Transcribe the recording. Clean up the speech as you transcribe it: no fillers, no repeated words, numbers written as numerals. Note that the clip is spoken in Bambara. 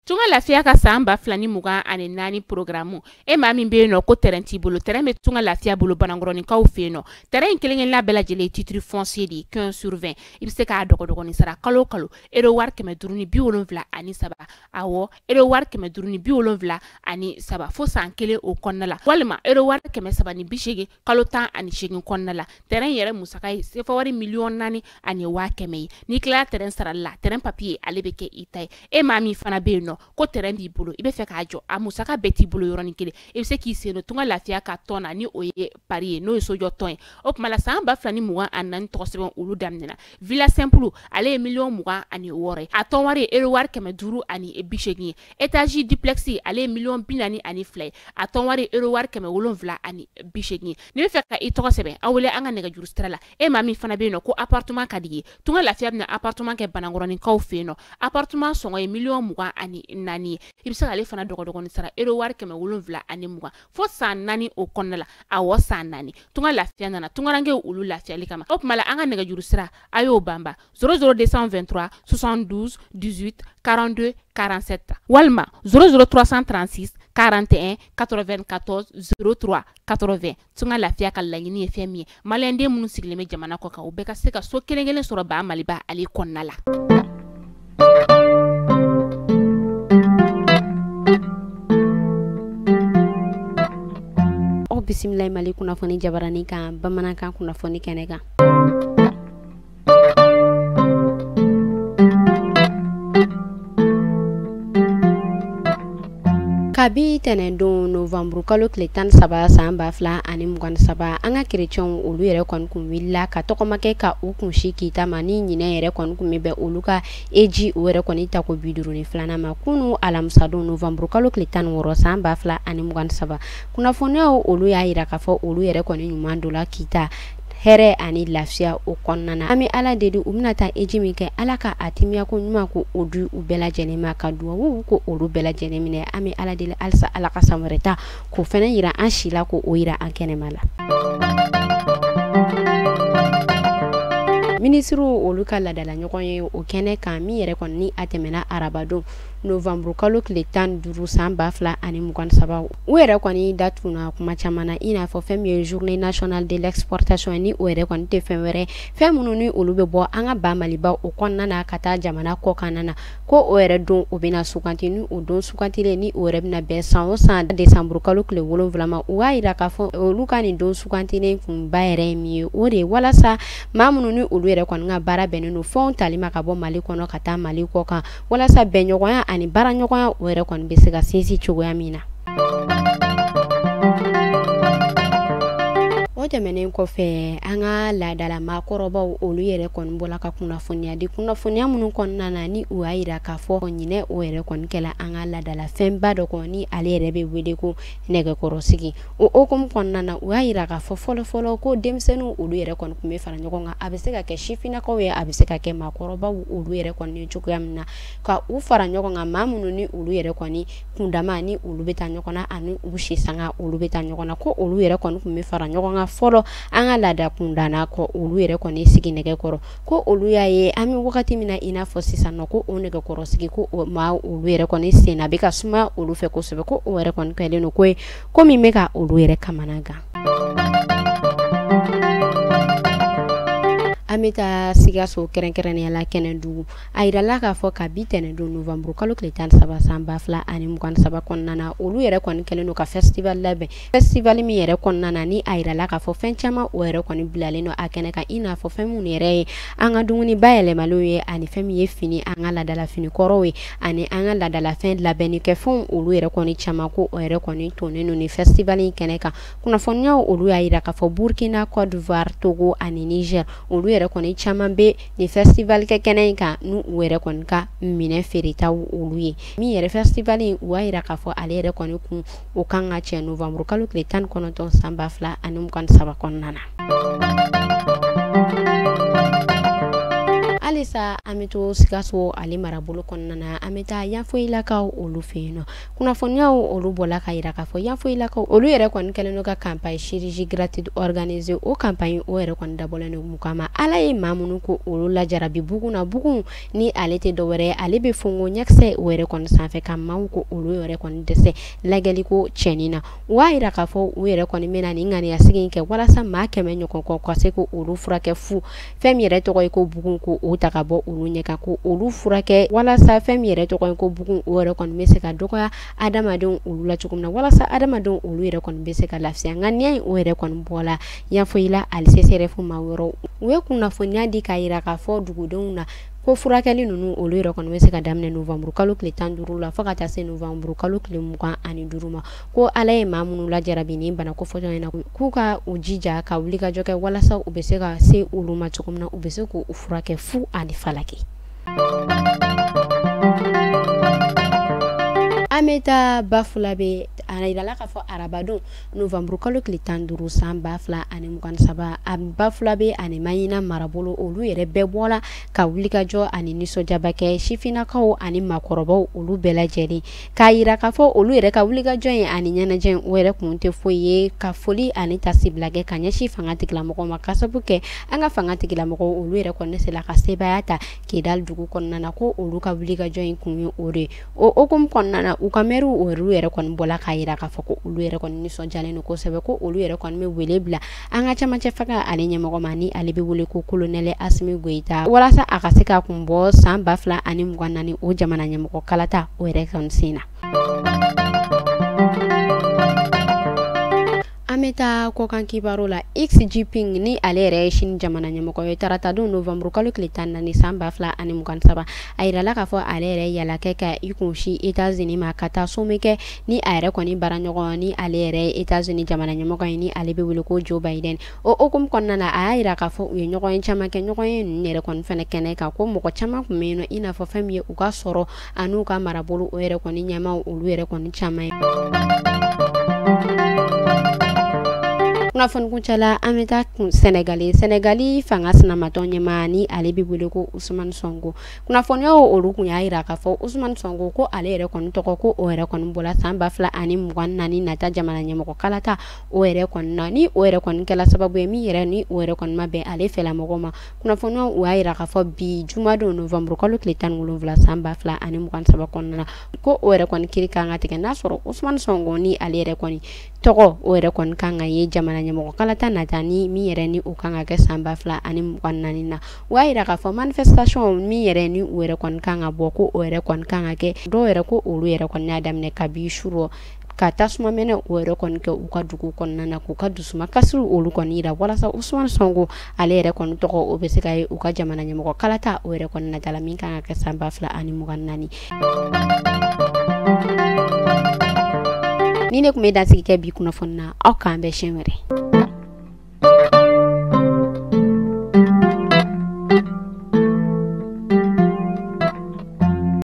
Tunga lafiya ka samba flani mugan ani nani programu e ma min be no ko terrain ti bolo terrain be tunga lafiya bolo banangoroni kaw fe no terrain kelen la bela jele titre foncier di 15 sur 20 ibse ka dogo ni sara kalo ero war keme duruni bi wolonvla ani saba awo ero war keme duruni bi wolonvla ani saba fo san kele o konnala walma ero war keme saba ni bishege kalo tan ani shegin konnala terrain yere musaka se fa wari million nani ani wa keme ni kla terrain sara la terrain papier alebeke itay e ma mi fana be no ko terrain bi bolo ibe fe ka jo amusaka beti bolo yoroni kele e se ki se no tunga lafiya ka tona ni oye pari no so jo ton o mala samba flani mugan anan to sebon ulu damnena villa simple ale million mugan ani wore a ton wari ero war keme duru ani e bishegi etage duplexi ale million binani ani flay a ton wari ero war keme wolonvla ani bishegi ni be fe ka i to sebe awole anga nega juru strala e mami fana be no ko appartement kadigi tunga lafiya na appartement ke banangoroni kaw fe no appartement songo e million mugan ani nani ibisa ale fana dogo ni sara ero war keme wolonvla ani mugan fo san nani o konnala awo san nani tunga lafiya nana tunga range ulu lafiya likama op mala anga nega juru sira ayo bamba 00223 72 18 42 47 walma 00336 41 94 03 80 tunga lafiya ka lagini e femi malende munu sigleme jamana ko ka o beka se ka so kelengelen soro ba maliba ali konnala bismillah mali kunnafoni jabarani kan bamanankan kunnafoni kɛnɛ kan kabi tɛnɛn don novembre kalo tile 17 san 2023 an ka chrétien olu yɛrɛ kɔni kun willa ka tɔgɔmakɛ ka u kunshi kita ma ni ɲinɛ yɛrɛ kɔni kun bɛ olu ka eji o yɛrɛ kɔni ta ko 52 ma kunu alamisa don novembre kalo tile 16 san 2023 kunnafoniyaw olu y'a yira ka fɔ olu yɛrɛ kɔni ɲuman dola kita hɛrɛ ani lafiya o kɔnɔna an bɛ ala deli u bɛna taa eji min kɛ ala ka atimiya ko ɲuman ko o di u bɛɛ lajɛlen ma ka duwawu ko olu bɛɛ lajɛlen minɛ an bɛ ala deli halisa ala ka san wɛrɛ ta k'o fɛnɛ yira an si la ko o yira an kɛnɛma la ministre olu ka ladala ɲɔgɔn ye o kɛnɛ kan min yɛrɛ kɔni ni a tɛmɛna arabadon novembre kalo tile 15 san 2023 u yɛrɛ kɔni datuna kuma caman na i n'a fɔ fɛn min ye journée nationale de l'exportation ni o yɛrɛ kɔni tɛ fɛn wɛrɛ fɛn minnu ni olu bɛ bɔ an ka ba maliba o kɔnɔna na ka taa jamana kɔkan na ko o yɛrɛ don o bɛna suganti ni o don sugantilen ni o yɛrɛ bɛna bɛn san o san décembre kalo tile 7 ma u b'a yira k'a fɔ olu ka nin don sugantilen kunba yɛrɛ ye min ye o de walasa maa minnu ni olu yɛrɛ kɔni ka baara bɛnnen don fɛnw tali ma ka bɔ mali kɔnɔ ka taa mali kɔkan walasa bɛnɲɔgɔnya ani baara ɲɔgɔnya o yɛrɛ kɔni bɛ se ka sinsin cogoya min na o tɛmɛnen kɔfɛ an ka laadala maakɔrɔbaw olu yɛrɛ kɔni bɔla ka kunnafoniya di kunnafoniya minnu kɔnɔna na ni u y'a yira k'a fɔ ɲinɛ o yɛrɛ kɔni kɛla an ka laadala fɛnba dɔ kɔni ni ale yɛrɛ bɛ wele ko nɛgɛkɔrɔsigi o hukumu kɔnɔna na u y'a yira k'a fɔ fɔlɔfɔlɔ ko denmisɛnninw olu yɛrɛ kɔni tun bɛ fara ɲɔgɔn kan a bɛ se ka kɛ sifinnakaw ye a bɛ se ka kɛ maakɔrɔbaw olu yɛrɛ kɔni ye cogoya min na ka u fara ɲɔgɔn kan maa minnu ni olu yɛrɛ kɔni kundama ni olu bɛ taa ɲɔgɔn na ani u si sanga olu bɛ taa ɲɔgɔn na ko olu yɛrɛ kɔni tun bɛ fara ɲɔgɔn kan fɔlɔ an ka laada kundana kɔ olu yɛrɛ kɔni sigi nɛgɛkɔrɔ ko olu y'a ye an bɛ wagati min na i n'a fɔ sisan nɔ ko o nɛgɛkɔrɔsigi ko o maa olu yɛrɛ kɔni sen na bɛ ka suma olu fɛ kosɛbɛ ko o yɛrɛ kɔni kɛlen don ko ye ko min bɛ ka olu yɛrɛ kamana gan an bɛ taa Sikaso kɛrɛnkɛrɛnnenya la Kɛnɛdugu a yirala k'a fɔ ka bi tɛnɛn don novembre kalo tile 17 san 2023 kɔnɔna na olu yɛrɛ kɔni kɛlen don ka festival labɛn festival min yɛrɛ kɔnɔna na ni a yirala k'a fɔ fɛn caman o yɛrɛ kɔni bilalen don a kɛnɛ kan i n'a fɔ fɛn minnu yɛrɛ ye an ka dumuni bayɛlɛmalenw ye ani fɛn min ye fini an ka laadala fini kɔrɔw ye ani an ka laadala fɛn labɛnnikɛfɛnw olu yɛrɛ kɔni caman ko o yɛrɛ kɔni tonnen don ni festival in kɛnɛ kan kunnafoniyaw olu y'a yira k'a fɔ Burkina Côte d'Ivoire Togo ani Niger olu yɛrɛ kɔni caman bɛ ni festival kɛ kɛnɛ in kan n'u yɛrɛ kɔni ka minɛ feeretaw olu ye min yɛrɛ festival in u y'a yira k'a fɔ ale yɛrɛ kɔni kun o kan ka cɛ novembre kalo tile 19 san 2023 kɔnɔna na halisa sa amito Sikaso ale marabolo kɔnɔna an bɛ taa Yanfoyilakaw olu fɛ yen nɔ kunnafoniyaw olu bɔla ka yira k'a fɔ Yanfoyilakaw olu yɛrɛ kɔni kɛlen don ka campagne chirurgie gratuite organiser o campagne o yɛrɛ kɔni dabɔlen don mun kama ala ye maa minnu ko olu lajarabi bugun na bugun ni ale tɛ dɔwɛrɛ ale bɛ fongo ɲɛkisɛ o yɛrɛ kɔni sanfɛ ka maaw ko olu yɛrɛ kɔni dɛsɛ lagɛliko cɛnni na u b'a yira k'a fɔ u yɛrɛ kɔni bɛna nin ŋaniya sigi in kɛ walasa maa 100 ɲɔgɔn kɔ ka se ko olu furakɛ fu fɛn min yɛrɛ tɔgɔ ye ko bugun ko o ta ka bɔ olu ɲɛ kan ko olu furakɛ walasa fɛn min yɛrɛ tɔgɔ ye ko bugun o yɛrɛ kɔni bɛ se ka dɔgɔya adamadenw olu la cogo min na walasa adamadenw olu yɛrɛ kɔni bɛ se ka lafiya ŋaniya in o yɛrɛ kɔni bɔla Yanfoyila ali CSRF maa yɔrɔ u ye kunnafoniya di k'a yira k'a fɔ dugudenw na ko furakɛli ninnu olu yɛrɛ kɔni bɛ se ka daminɛ novembre kalo tile 15 la fo ka taa se novembre kalo tile 25 ma ko ala ye maa minnu lajarabi nin bana kofɔtɔ in na k'u ka u jija ka wulikajɔ kɛ walasa u bɛ se ka se olu ma cogo min na u bɛ se k'u furakɛ fu ani falaki. Ameta Bafulabe anayirala k'a fɔ arabadon novembre kalo tile 15 san 2027 a Bafulabe ani Mayina marabolo olu yɛrɛ bɛɛ bɔla ka wulikajɔ ani nisɔndiaba kɛ sifinakaw ani makɔrɔbaw olu bɛɛ lajɛlen k'a yira k'a fɔ olu yɛrɛ ka wulikajɔ in ani ɲɛnajɛ in o yɛrɛ kun tɛ foyi ye ka foli ani tasibila kɛ ka ɲɛsin fanga tigilamɔgɔw ma ka sabu kɛ an ka fanga tigilamɔgɔw olu yɛrɛ kɔni sela ka sebaya ta Kidal dugu kɔnɔna na ko olu ka wulikajɔ in kun ye o de o hukumu kɔnɔna na u ka mɛriw olu yɛrɛ kɔni bɔla k'a yira k'a fɔ ko olu yɛrɛ kɔni nisɔndiyalen don kosɛbɛ ko olu yɛrɛ kɔni bɛ wele bila an ka camancɛ faga ale ɲɛmɔgɔ ma ni ale bɛ wele ko Colonel Asimi Goyita walasa a ka se ka kun bɔ san 2024 o jamana ɲɛmɔgɔ kalata o yɛrɛ kɔni sen na. Ameta kokan kibaro la Xi Jinping ni ale yɛrɛ ye Chine jamana ɲɛmɔgɔ ye tarata don novembre kalo tile 14 san 2027 a yirala k'a fɔ ale yɛrɛ yalakɛ ka i kunsi États-Unis ma ka taa sommet kɛ ni a yɛrɛ kɔni baraɲɔgɔn ni ale yɛrɛ ye États-Unis jamana ɲɛmɔgɔ ye ni ale bɛ wele ko Joe Biden o hukumu kɔnɔna na a y'a yira k'a fɔ u ye ɲɔgɔn ye caman kɛ ɲɔgɔn ye ninnu yɛrɛ kɔni fɛnɛ kɛnɛ kan ko mɔgɔ caman kun bɛ yen nɔ i n'a fɔ fɛn min ye u ka sɔrɔ an'u ka marabolo o yɛrɛ kɔni ɲɛmaw olu yɛrɛ kɔni caman ye. Kunnafoni kuncɛla an bɛ taa Senegali fanga sinamatɔ ɲɛmaa ni ale bɛ wele ko Ousmane Sonko kunnafoniyaw olu kun y'a yira k'a fɔ Ousmane Sonko ko ale yɛrɛ kɔni tɔgɔ ko o yɛrɛ kɔni bɔla san 2024 nata jamana ɲɛmɔgɔ kalata o yɛrɛ kɔni na ni o yɛrɛ kɔni kɛla sababu ye min yɛrɛ ni o yɛrɛ kɔni ma bɛn ale fɛla mɔgɔ ma kunnafoniyaw u y'a yira k'a fɔ bi jumadon novembre kalo tile 17 san 2027 kɔnɔna na ko o yɛrɛ kɔni kiri kan ka tigɛ n'a sɔrɔ Ousmane Sonko ni ale yɛrɛ kɔni tɔgɔ o yɛrɛ kɔni kan ka ye jamana ɲɛmɔgɔ kalata nata ni min yɛrɛ ni o kan ka kɛ san 2024 na o y'a yira k'a fɔ manifestation min yɛrɛ ni o yɛrɛ kɔni kan ka bɔ ko o yɛrɛ kɔni kan ka kɛ dɔw yɛrɛ ko olu yɛrɛ kɔni y'a daminɛ kabi suro ka tasuma mɛnɛ o yɛrɛ kɔni kɛ u ka dugu kɔnɔna na k'u ka dusuma kasiru olu kɔni yira walasa Ousmane Sonko ale yɛrɛ kɔni tɔgɔ o bɛ se ka ye u ka jamana ɲɛmɔgɔ kalata o yɛrɛ kɔni natala min kan ka kɛ san 2024 ni ne kun bɛ dansigi kɛ bi kunnafoni na aw k'an bɛɛ siɲɛ wɛrɛ